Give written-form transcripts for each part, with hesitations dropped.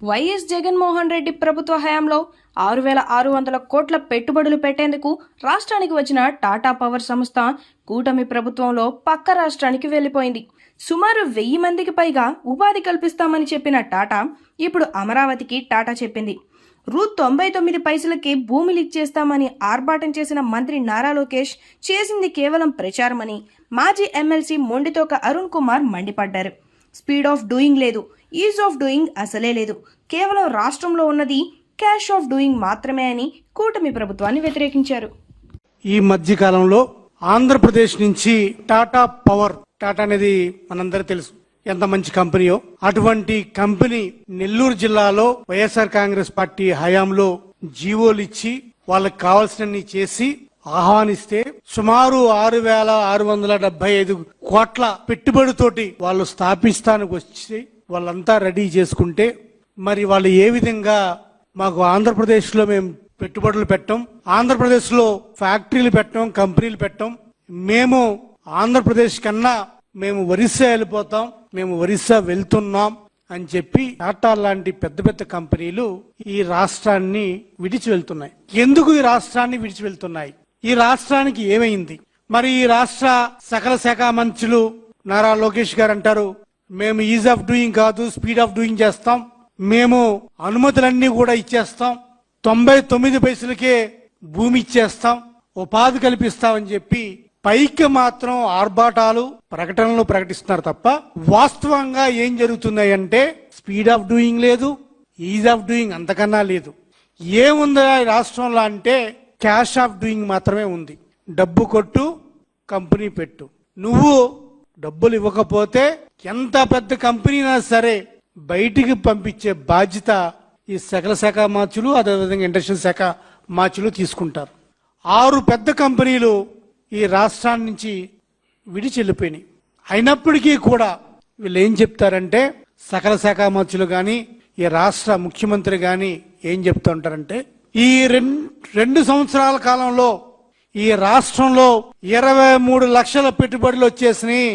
YS Jaganmohan Reddy ప్రభుత్వ హయాంలో 6,600 కోట్ల పెట్టుబడులు పెట్టేందుకు రాష్ట్రానికి వచ్చిన టాటా పవర్ సంస్థ కూటమి ప్రభుత్వంలో పక్క రాష్ట్రానికి వెళ్లిపోయింది. సుమారు 1000 మందికి పైగా ఉపాధి కల్పిస్తామని చెప్పిన టాటా ఇప్పుడు అమరావతికి టాటా చెప్పింది. రూ. 99 పైసలకే భూమిలు ఇచ్చేస్తామని ఆర్భాటం చేసిన మంత్రి నారా లోకేష్ చేసింది కేవలం ప్రచారమని మాజీ ఎమ్మెల్సీ మొండితోక అరుణ్ కుమార్ మండిపడ్డారు. స్పీడ్ ఆఫ్ డూయింగ్ లేదు, ఈజ్ ఆఫ్ డూయింగ్ అసలే లేదు, కేవలం రాష్ట్రంలో ఉన్నది క్యాష్ ఆఫ్ డూయింగ్ మాత్రమే అని కూటమి ప్రభుత్వాన్ని వ్యతిరేకించారు. ఈ మధ్య కాలంలో ఆంధ్రప్రదేశ్ నుంచి టాటా పవర్, టాటా అనేది మనందరికీ తెలుసు ఎంత మంచి కంపెనీయో, అటువంటి కంపెనీ నెల్లూరు జిల్లాలో వైఎస్ఆర్ కాంగ్రెస్ పార్టీ హయాంలో జీవోలు ఇచ్చి వాళ్ళకి కావాల్సినన్ని చేసి ఆహ్వానిస్తే సుమారు 6,675 కోట్ల పెట్టుబడితోటి వాళ్ళు స్థాపిస్తానికి వచ్చి వాళ్ళంతా రెడీ చేసుకుంటే, మరి వాళ్ళు ఏ విధంగా మాకు ఆంధ్రప్రదేశ్ లో మేము పెట్టుబడులు పెట్టాం, ఆంధ్రప్రదేశ్ లో ఫ్యాక్టరీలు పెట్టాం, కంపెనీలు పెట్టాం, మేము ఆంధ్రప్రదేశ్ కన్నా మేము ఒరిస్సా వెళ్ళిపోతాం, మేము ఒరిస్సా వెళ్తున్నాం అని చెప్పి టాటా లాంటి పెద్ద పెద్ద కంపెనీలు ఈ రాష్ట్రాన్ని విడిచి వెళ్తున్నాయి. ఎందుకు ఈ రాష్ట్రాన్ని విడిచి వెళ్తున్నాయి? ఈ రాష్ట్రానికి ఏమైంది? మరి ఈ రాష్ట్ర సకల శాఖ మంత్రులు నారా లోకేష్ గారు అంటారు, మేము ఈజ్ ఆఫ్ డూయింగ్ కాదు స్పీడ్ ఆఫ్ డూయింగ్ చేస్తాం, మేము అనుమతులన్నీ కూడా ఇచ్చేస్తాం, 99 పైసలకే భూమి ఇచ్చేస్తాం, ఉపాధి కల్పిస్తామని చెప్పి పైకి మాత్రం ఆర్భాటాలు ప్రకటనలు ప్రకటిస్తున్నారు తప్ప వాస్తవంగా ఏం జరుగుతున్నాయంటే స్పీడ్ ఆఫ్ డూయింగ్ లేదు, ఈజ్ ఆఫ్ డూయింగ్ అంతకన్నా లేదు. ఏముందా ఈ రాష్ట్రంలో అంటే క్యాష్ ఆఫ్ డూయింగ్ మాత్రమే ఉంది. డబ్బు కొట్టు, కంపెనీ పెట్టు. నువ్వు డబ్బులు ఇవ్వకపోతే ఎంత పెద్ద కంపెనీ అయినా సరే బయటికి పంపించే బాధ్యత ఈ సకల శాఖ మార్చులు, అదేవిధంగా ఇండస్ట్రియల్ శాఖ మార్చులు తీసుకుంటారు. 6 పెద్ద కంపెనీలు ఈ రాష్ట్రాన్ని నుంచి విడిచి వెళ్ళిపోయినాయి. అయినప్పటికీ కూడా వీళ్ళు ఏం చెప్తారంటే, సకల శాఖ మార్చులు గాని ఈ రాష్ట్ర ముఖ్యమంత్రి గాని ఏం చెప్తూ ఉంటారంటే, ఈ 2 సంవత్సరాల కాలంలో ఈ రాష్ట్రంలో 23 లక్షల పెట్టుబడులు వచ్చేసినాయి.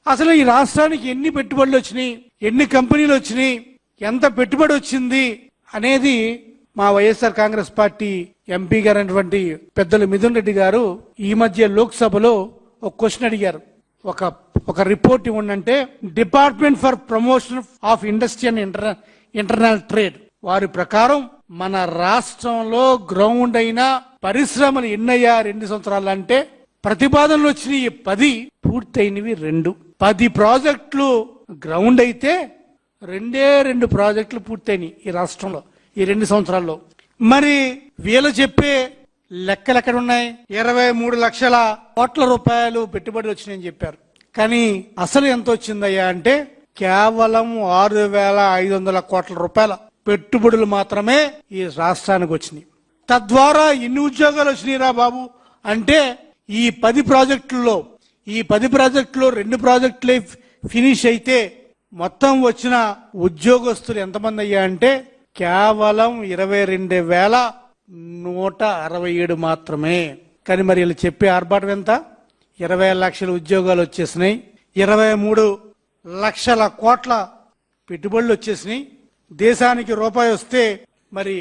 అసలు ఈ రాష్ట్రానికి ఎన్ని పెట్టుబడులు వచ్చినాయి, ఎన్ని కంపెనీలు వచ్చినాయి, ఎంత పెట్టుబడి వచ్చింది అనేది మా వైఎస్ఆర్ కాంగ్రెస్ పార్టీ ఎంపీ గారైనటువంటి పెద్దలు మిథున్ రెడ్డి గారు ఈ మధ్య లోక్సభలో ఒక క్వశ్చన్ అడిగారు. ఒక రిపోర్ట్ ఇవ్వండి, department for promotion of industry and internal trade వారి ప్రకారం మన రాష్ట్రంలో గ్రౌండ్ అయిన పరిశ్రమలు ఎన్నయ్యా 2 సంవత్సరాలు అంటే, ప్రతిపాదనలు వచ్చినాయి 10, పూర్తయినవి 2. 10 ప్రాజెక్టులు గ్రౌండ్ అయితే 2 ప్రాజెక్టులు పూర్తయినాయి ఈ రాష్ట్రంలో ఈ 2 సంవత్సరాల్లో. మరి వీళ్ళు చెప్పే లెక్కలు ఎక్కడ ఉన్నాయి? 23 లక్షల కోట్ల రూపాయలు పెట్టుబడులు వచ్చినాయని చెప్పారు. కానీ అసలు ఎంత వచ్చిందయ్యా అంటే కేవలం 6,500 కోట్ల రూపాయల పెట్టుబడులు మాత్రమే ఈ రాష్ట్రానికి వచ్చినాయి. తద్వారా ఎన్ని ఉద్యోగాలు వచ్చినాయిరా బాబు అంటే, ఈ 10 ప్రాజెక్టుల్లో 2 ప్రాజెక్టులే ఫినిష్ అయితే మొత్తం వచ్చిన ఉద్యోగస్తులు ఎంతమంది అయ్యా అంటే కేవలం 22,167 మాత్రమే. కానీ మరి వీళ్ళు చెప్పే ఆర్భాటం ఎంత? 20 లక్షల ఉద్యోగాలు వచ్చేసినాయి, 23 లక్షల కోట్ల పెట్టుబడులు వచ్చేసినాయి. దేశానికి రూపాయి వస్తే మరి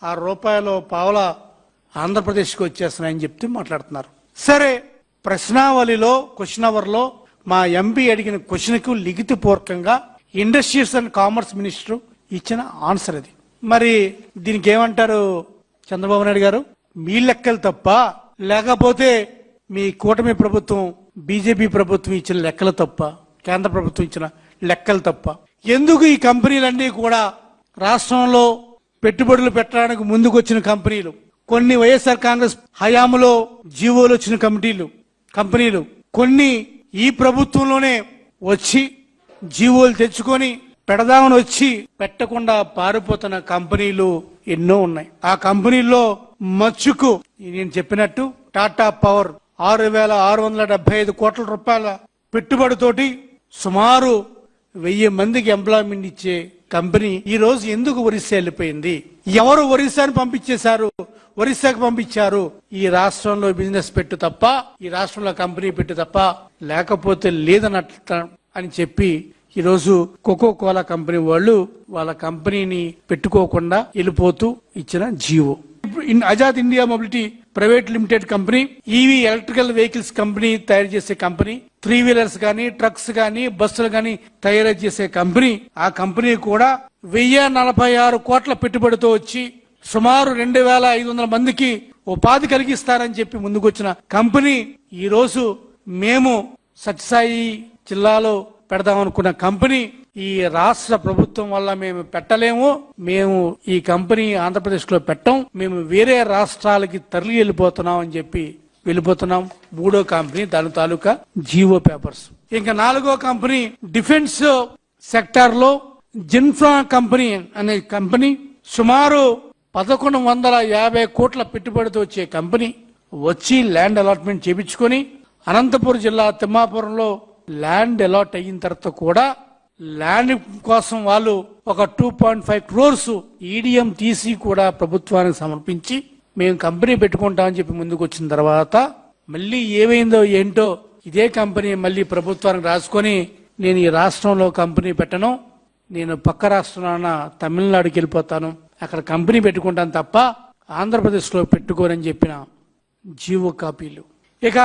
ఆ రూపాయలో పావుల ఆంధ్రప్రదేశ్కి వచ్చేస్తున్నాయని చెప్తూ మాట్లాడుతున్నారు. సరే, ప్రశ్నావళిలో క్వశ్చన్ అవర్ లో మా ఎంపీ అడిగిన క్వశ్చన్ కు లిఖితపూర్వకంగా ఇండస్ట్రీస్ అండ్ కామర్స్ మినిస్టర్ ఇచ్చిన ఆన్సర్ అది. మరి దీనికి ఏమంటారు చంద్రబాబు నాయుడు గారు? మీ లెక్కలు తప్ప, లేకపోతే మీ కూటమి ప్రభుత్వం బీజేపీ ప్రభుత్వం ఇచ్చిన లెక్కలు తప్ప, కేంద్ర ప్రభుత్వం ఇచ్చిన లెక్కలు తప్ప? ఎందుకు ఈ కంపెనీలన్నీ కూడా రాష్ట్రంలో పెట్టుబడులు పెట్టడానికి ముందుకు వచ్చిన కంపెనీలు, కొన్ని వైఎస్ఆర్ కాంగ్రెస్ హయాంలో జీవోలు వచ్చిన కంపెనీలు, కొన్ని ఈ ప్రభుత్వంలోనే వచ్చి జీవోలు తెచ్చుకొని పెడదామని వచ్చి పెట్టకుండా పారిపోతున్న కంపెనీలు ఎన్నో ఉన్నాయి. ఆ కంపెనీల్లో మచ్చుకు నేను చెప్పినట్టు టాటా పవర్ 6,675 కోట్ల రూపాయల పెట్టుబడితోటి సుమారు 1000 మందికి ఎంప్లాయ్మెంట్ ఇచ్చే కంపెనీ ఈ రోజు ఎందుకు ఒరిస్సా వెళ్ళిపోయింది? ఎవరు ఒరిస్సాని ఒరిస్సాకి పంపించారు? ఈ రాష్ట్రంలో బిజినెస్ పెట్టు తప్ప, ఈ రాష్ట్రంలో కంపెనీ పెట్టు తప్ప, లేకపోతే లేదన్నట్టు అని చెప్పి ఈరోజు కోకో కోలా కంపెనీ వాళ్ళు వాళ్ళ కంపెనీని పెట్టుకోకుండా వెళ్ళిపోతూ ఇచ్చిన GO. Azad India mobility private limited company EV electrical vehicles company తయారు చేసే కంపెనీ, 3 వీలర్స్ గానీ, ట్రక్స్ గానీ, బస్సులు గానీ తయారు చేసే కంపెనీ. ఆ కంపెనీ కూడా 1046 కోట్ల పెట్టుబడితో వచ్చి సుమారు 2500 మందికి ఉపాధి కలిగిస్తారని చెప్పి ముందుకొచ్చిన కంపెనీ ఈ రోజు మేము సత్యసాయి జిల్లాలో పెడదాం అనుకున్న కంపెనీ ఈ రాష్ట్ర ప్రభుత్వం వల్ల మేము పెట్టలేము. మేము ఈ కంపెనీ ఆంధ్రప్రదేశ్ లో పెట్టం, మేము వేరే రాష్ట్రాలకి తరలి వెళ్ళిపోతున్నాం అని చెప్పి వెళ్ళిపోతున్నాం. 3వ కంపెనీ దాని తాలూకా జియో పేపర్స్. ఇంకా 4వ కంపెనీ డిఫెన్స్ సెక్టార్ లో జిన్ఫ్రా కంపెనీ అనే కంపెనీ సుమారు 1150 కోట్ల పెట్టుబడితో వచ్చే కంపెనీ వచ్చి ల్యాండ్ అలాట్మెంట్ చేపించుకొని అనంతపురం జిల్లా తిమ్మాపురంలో ల్యాండ్ అలాట్ అయిన తర్వాత కూడా ల్యాండ్ కోసం వాళ్ళు ఒక 2.5 crores ఈడిఎం తీసి కూడా ప్రభుత్వానికి సమర్పించి మేము కంపెనీ పెట్టుకుంటామని చెప్పి ముందుకు వచ్చిన తర్వాత మళ్ళీ ఏమైందో ఏంటో ఇదే కంపెనీ మళ్ళీ ప్రభుత్వానికి రాసుకొని నేను ఈ రాష్ట్రంలో కంపెనీ పెట్టను, నేను పక్క రాష్ట్రాన తమిళనాడుకి వెళ్ళిపోతాను, అక్కడ కంపెనీ పెట్టుకుంటాను తప్ప ఆంధ్రప్రదేశ్ లో పెట్టుకోనని చెప్పిన జీవో కాపీలు. ఇక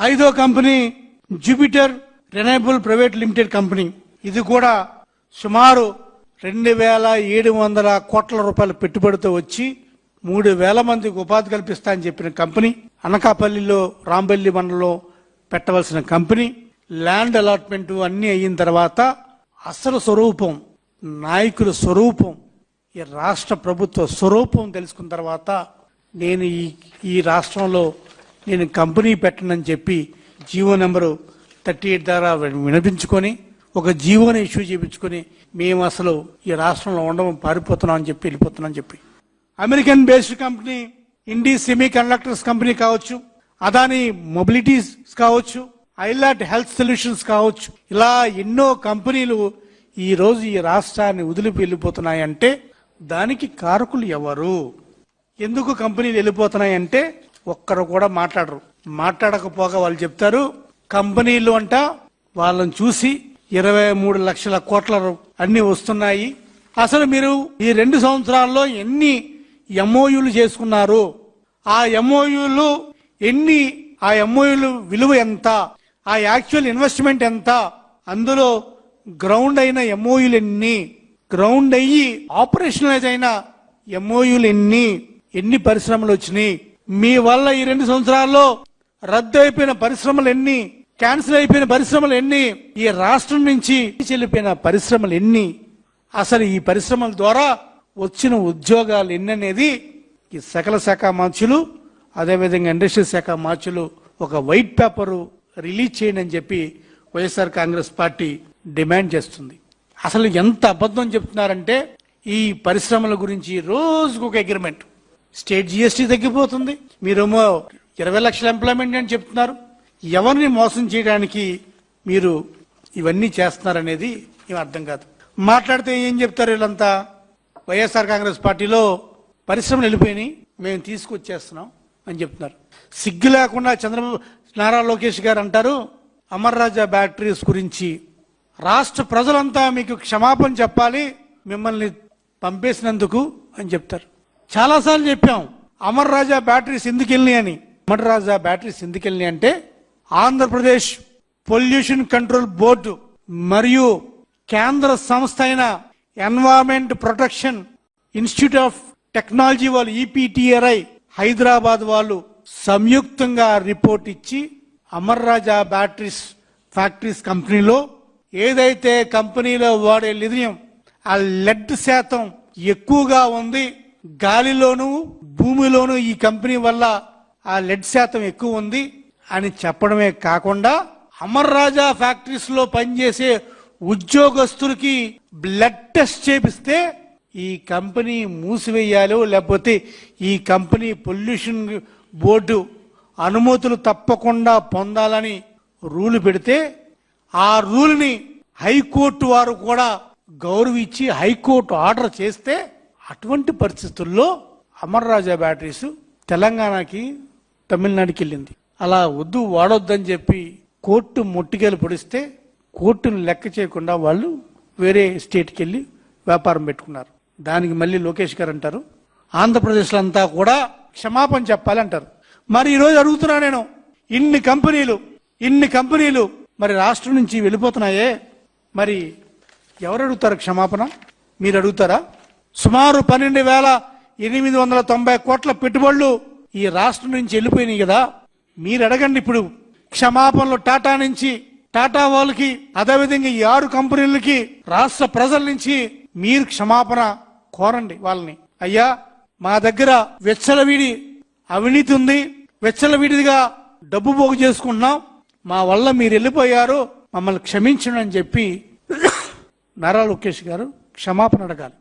5వ company Jupiter renewable private limited company. ఇది కూడా సుమారు 2700 కోట్ల రూపాయల పెట్టుబడితో వచ్చి 3000 మందికి ఉపాధి కల్పిస్తా అని చెప్పిన కంపెనీ. అనకాపల్లిలో రాంబెల్లి మండలంలో పెట్టవలసిన కంపెనీ. ల్యాండ్ అలాట్మెంట్ అన్ని అయిన తర్వాత అసలు స్వరూపం, నాయకుల స్వరూపం, ఈ రాష్ట్ర ప్రభుత్వ స్వరూపం తెలుసుకున్న తర్వాత నేను ఈ రాష్ట్రంలో నేను కంపెనీ పెట్టనని చెప్పి జీవో నెంబరు 38 ద్వారా వినిపించుకొని ఒక జీవోని ఇష్యూ చేయించుకొని మేము అసలు ఈ రాష్ట్రంలో ఉండడం పారిపోతున్నాం అని చెప్పి వెళ్ళిపోతున్నాం అని చెప్పి అమెరికన్ బేస్డ్ కంపెనీ ఇండి సెమీ కండక్టర్స్ కంపెనీ కావచ్చు, అదాని మొబిలిటీస్ కావచ్చు, ఐలాట్ హెల్త్ సొల్యూషన్స్ కావచ్చు, ఇలా ఎన్నో కంపెనీలు ఈ రోజు ఈ రాష్ట్రాన్ని వదిలిపి వెళ్ళిపోతున్నాయంటే దానికి కారకులు ఎవరు? ఎందుకు కంపెనీలు వెళ్ళిపోతున్నాయంటే ఒక్కరు కూడా మాట్లాడరు. మాట్లాడకపోగా వాళ్ళు చెప్తారు కంపెనీలు అంట వాళ్ళని చూసి 23 లక్షల కోట్ల అన్ని వస్తున్నాయి. అసలు మీరు ఈ 2 సంవత్సరాల్లో ఎన్ని ఎంఓయూలు చేసుకున్నారు, ఆ ఎంఓయూలు ఎన్ని, ఆ ఎంఓయూలు విలువ ఎంత, ఆ యాక్చువల్ ఇన్వెస్ట్మెంట్ ఎంత, అందులో గ్రౌండ్ అయిన ఎంఓయూలు ఎన్ని, గ్రౌండ్ అయ్యి ఆపరేషనలైజ్ అయిన ఎంఓయూలు ఎన్ని పరిశ్రమలు వచ్చినాయి, మీ వల్ల ఈ 2 సంవత్సరాల్లో రద్దు అయిపోయిన పరిశ్రమలు ఎన్ని, క్యాన్సిల్ అయిపోయిన పరిశ్రమలు ఎన్ని, ఈ రాష్ట్రం నుంచి చెల్లిపోయిన పరిశ్రమలు ఎన్ని, అసలు ఈ పరిశ్రమల ద్వారా వచ్చిన ఉద్యోగాలు ఎన్ని అనేది ఈ సకల శాఖ మార్చులు అదేవిధంగా ఇండస్ట్రీ శాఖ మార్చులు ఒక వైట్ పేపర్ రిలీజ్ చేయండి అని చెప్పి వైఎస్ఆర్ కాంగ్రెస్ పార్టీ డిమాండ్ చేస్తుంది. అసలు ఎంత అబద్ధం చెప్తున్నారంటే ఈ పరిశ్రమల గురించి రోజుకు ఒక అగ్రిమెంట్, స్టేట్ జిఎస్టీ తగ్గిపోతుంది, మీరేమో 20 లక్షల ఎంప్లాయ్మెంట్ అని చెప్తున్నారు. ఎవరిని మోసం చేయడానికి మీరు ఇవన్నీ చేస్తున్నారనేది ఏం అర్థం కాదు. మాట్లాడితే ఏం చెప్తారు వీళ్ళంతా, వైఎస్ఆర్ కాంగ్రెస్ పార్టీలో పరిశ్రమలు వెళ్ళిపోయినాయి మేము తీసుకొచ్చేస్తున్నాం అని చెప్తున్నారు. సిగ్గు లేకుండా చంద్రబాబు నారా లోకేష్ గారు అంటారు అమర్ రాజా బ్యాటరీస్ గురించి రాష్ట్ర ప్రజలంతా మీకు క్షమాపణ చెప్పాలి మిమ్మల్ని పంపేసినందుకు అని చెప్తారు. చాలాసార్లు చెప్పాం అమర్ రాజా బ్యాటరీస్ ఎందుకు వెళ్ళినాయి అని. అమర్ రాజా బ్యాటరీస్ ఎందుకు వెళ్ళినాయి అంటే ఆంధ్రప్రదేశ్ పొల్యూషన్ కంట్రోల్ బోర్డు మరియు కేంద్ర సంస్థ అయిన environment protection institute of technology వాళ్ళు ఈపీటీఆర్ఐ హైదరాబాద్ వాళ్ళు సంయుక్తంగా రిపోర్ట్ ఇచ్చి అమర్ రాజా బ్యాటరీస్ ఫ్యాక్టరీస్ కంపెనీలో ఏదైతే కంపెనీలో వాడే లిథియం ఆ లెడ్ శాతం ఎక్కువగా ఉంది, గాలిలోను భూమిలోను ఈ కంపెనీ వల్ల ఆ లెడ్ శాతం ఎక్కువ ఉంది అని చెప్పడమే కాకుండా అమర్ రాజా ఫ్యాక్టరీస్ లో పనిచేసే ఉద్యోగస్తులకి బ్లడ్ టెస్ట్ చేపిస్తే ఈ కంపెనీ మూసివేయాలో లేకపోతే ఈ కంపెనీ పొల్యూషన్ బోర్డు అనుమతులు తప్పకుండా పొందాలని రూల్ పెడితే ఆ రూల్ని హైకోర్టు వారు కూడా గౌరవించి హైకోర్టు ఆర్డర్ చేస్తే అటువంటి పరిస్థితుల్లో అమర్ రాజా బ్యాటరీస్ తెలంగాణకి తమిళనాడుకి వెళ్ళింది. అలా వద్దు వాడొద్దని చెప్పి కోర్టు ముట్టికేలు పొడిస్తే కోర్టును లెక్క చేయకుండా వాళ్ళు వేరే స్టేట్కి వెళ్ళి వ్యాపారం పెట్టుకున్నారు. దానికి మళ్ళీ లోకేష్ గారు అంటారు ఆంధ్రప్రదేశ్లో అంతా కూడా క్షమాపణ చెప్పాలంటారు. మరి ఈరోజు అడుగుతున్నా నేను, ఇన్ని కంపెనీలు మరి రాష్ట్రం నుంచి వెళ్ళిపోతున్నాయే, మరి ఎవరు అడుగుతారు క్షమాపణ? మీరు అడుగుతారా? సుమారు 12,890 కోట్ల పెట్టుబడులు ఈ రాష్ట్రం నుంచి వెళ్ళిపోయినాయి కదా, మీరు అడగండి ఇప్పుడు క్షమాపణలు. టాటా నుంచి, టాటా వాళ్ళకి, అదేవిధంగా ఈ 6 కంపెనీలకి రాష్ట్ర ప్రజల నుంచి మీరు క్షమాపణ కోరండి వాళ్ళని. అయ్యా, మా దగ్గర వెచ్చలవిడి అవినీతి ఉంది, వెచ్చలవిడిగా డబ్బు పోగు చేసుకుంటున్నాం, మా వల్ల మీరు వెళ్ళిపోయారు, మమ్మల్ని క్షమించండి అని చెప్పి నారా లోకేష్ గారు క్షమాపణ అడగాలి.